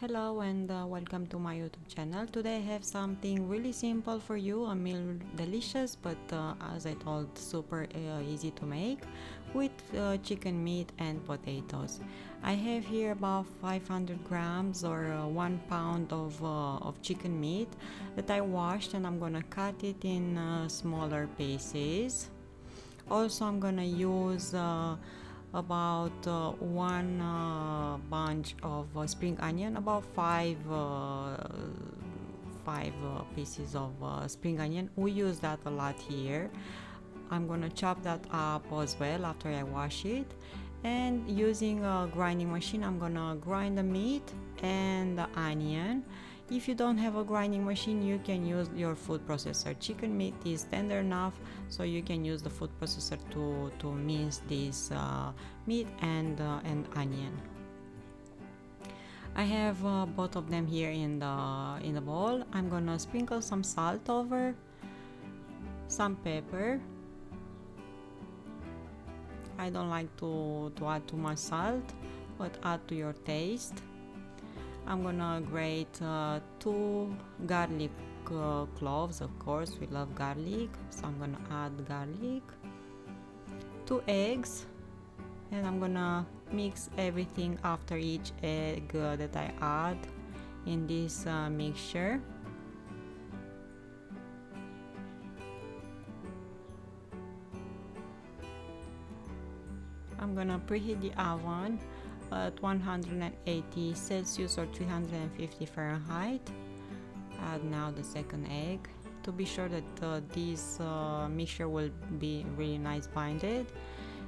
Hello and welcome to my YouTube channel. Today I have something really simple for you, a meal delicious but as I told super easy to make with chicken meat and potatoes. I have here about 500 grams or 1 pound of chicken meat that I washed, and I'm gonna cut it in smaller pieces. Also I'm gonna use about one bunch of spring onion, about five pieces of spring onion. We use that a lot here. I'm gonna chop that up as well after I wash it, and using a grinding machine I'm gonna grind the meat and the onion. If you don't have a grinding machine, you can use your food processor. Chicken meat is tender enough, so you can use the food processor to mince this meat and onion. I have both of them here in the bowl. I'm gonna sprinkle some salt over, some pepper. I don't like to add too much salt, but add to your taste. I'm gonna grate 2 garlic cloves. Of course, we love garlic, so I'm gonna add garlic, 2 eggs, and I'm gonna mix everything after each egg that I add in this mixture. I'm gonna preheat the oven at 180 Celsius or 350 Fahrenheit. Add now the second egg to be sure that this mixture will be really nice binded,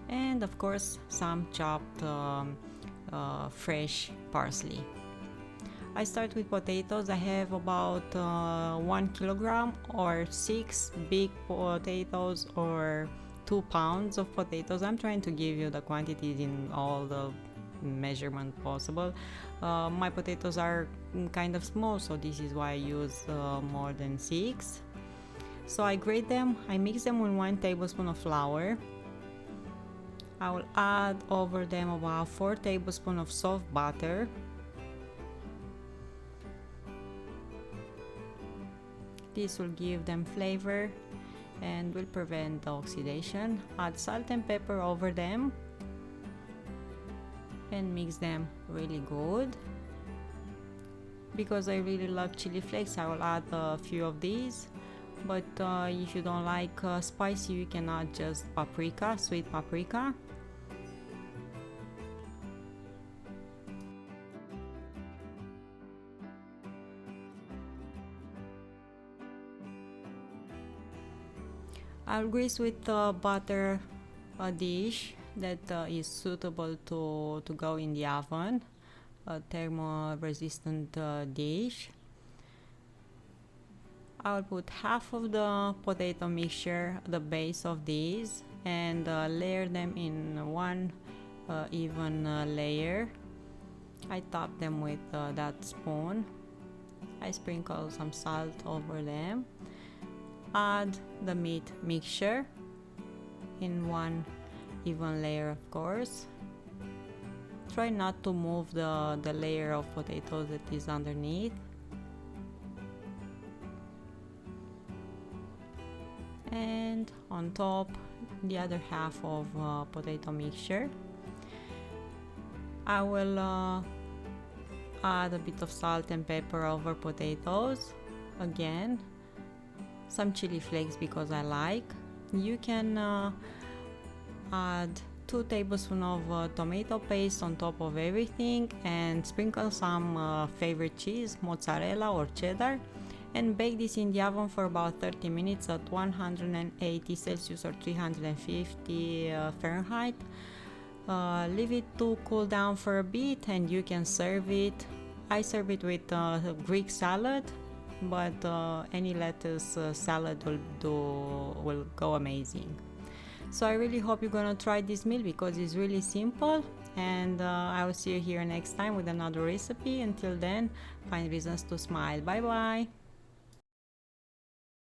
and of course some chopped fresh parsley. I start with potatoes. I have about 1 kilogram or 6 big potatoes or 2 pounds of potatoes. I'm trying to give you the quantities in all the measurement possible. My potatoes are kind of small, so this is why I use more than 6. So I grate them, I mix them with 1 tablespoon of flour. I will add over them about 4 tablespoons of soft butter. This will give them flavor and will prevent the oxidation. Add salt and pepper over them and mix them really good. Because I really love chili flakes, I will add a few of these, but if you don't like spicy, you can add just paprika, sweet paprika. I'll grease with butter a dish that is suitable to go in the oven, a thermo-resistant dish. I'll put half of the potato mixture at the base of these and layer them in one even layer. I top them with that spoon. I sprinkle some salt over them. Add the meat mixture in one even layer, of course. Try not to move the layer of potatoes that is underneath. And on top, the other half of potato mixture. I will add a bit of salt and pepper over potatoes. Again, some chili flakes because I like. You can add 2 tablespoons of tomato paste on top of everything and sprinkle some favorite cheese, mozzarella or cheddar, and bake this in the oven for about 30 minutes at 180 Celsius or 350 Fahrenheit. Leave it to cool down for a bit and you can serve it. I serve it with Greek salad, but any lettuce salad will go amazing. So I really hope you're gonna try this meal because it's really simple, and I will see you here next time with another recipe. Until then, find reasons to smile. Bye bye.